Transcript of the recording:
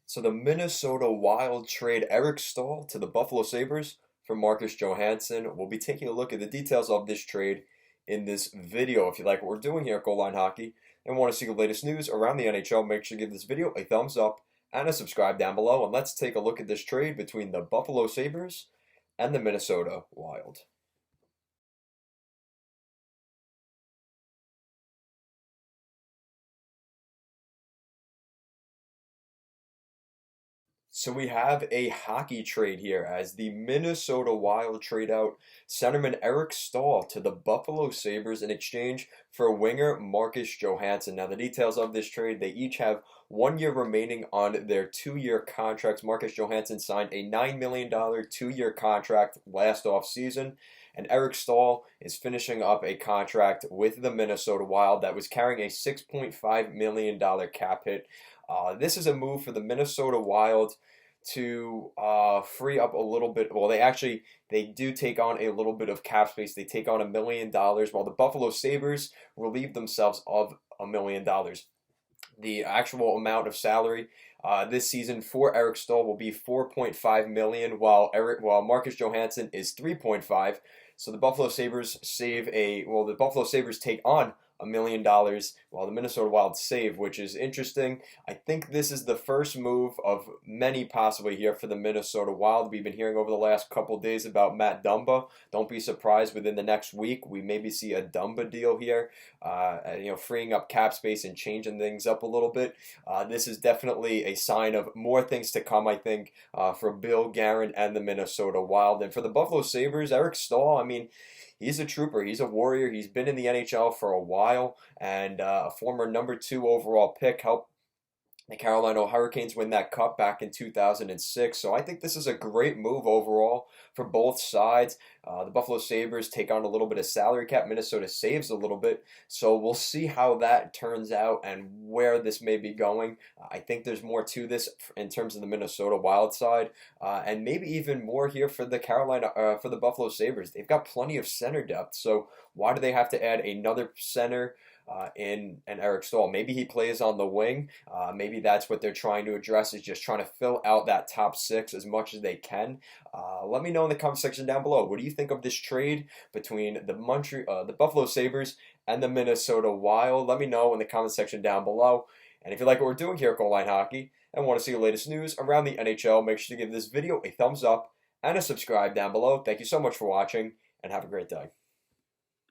So the Minnesota Wild trade Eric Staal to the Buffalo Sabres for Marcus Johansson. We'll be taking a look at the details of this trade in this video. If you like what we're doing here at Goal Line Hockey and want to see the latest news around the NHL, make sure to give this video a thumbs up and a subscribe down below. And let's take a look at this trade between the Buffalo Sabres and the Minnesota Wild. So we have a hockey trade here as the Minnesota Wild trade out centerman Eric Staal to the Buffalo Sabres in exchange for winger Marcus Johansson. Now the details of this trade, they each have 1 year remaining on their 2 year contracts. Marcus Johansson signed a $9 million 2 year contract last offseason. And Eric Staal is finishing up a contract with the Minnesota Wild that was carrying a $6.5 million cap hit. This is a move for the Minnesota Wild to free up a little bit. Well, they do take on a little bit of cap space. They take on $1 million, while the Buffalo Sabres relieve themselves of $1 million. The actual amount of salary this season for Eric Staal will be $4.5 million, while Marcus Johansson is $3.5. So the Buffalo Sabres the Buffalo Sabres take on $1 million, while the Minnesota Wild save, which is interesting. I think this is the first move of many possibly here for the Minnesota Wild. We've been hearing over the last couple of days about Matt Dumba. Don't be surprised within the next week we maybe see a Dumba deal here, freeing up cap space and changing things up a little bit. This is definitely a sign of more things to come, I think, for Bill Guerin and the Minnesota Wild. And for the Buffalo Sabres, Eric Staal, he's a trooper. He's a warrior. He's been in the NHL for a while, and a former #2 overall pick, helped the Carolina Hurricanes win that cup back in 2006. So I think this is a great move overall for both sides. The Buffalo Sabres take on a little bit of salary cap. Minnesota saves a little bit. So we'll see how that turns out and where this may be going. I think there's more to this in terms of the Minnesota Wild side, and maybe even more here for the Buffalo Sabres. They've got plenty of center depth. So why do they have to add another center in Eric Staal? Maybe he plays on the wing. Maybe that's what they're trying to address, is just trying to fill out that top six as much as they can. Let me know in the comment section down below. What do you think of this trade between the Buffalo Sabres and the Minnesota Wild? Let me know in the comment section down below. And if you like what we're doing here at Goal Line Hockey and want to see the latest news around the NHL, make sure to give this video a thumbs up and a subscribe down below. Thank you so much for watching, and have a great day.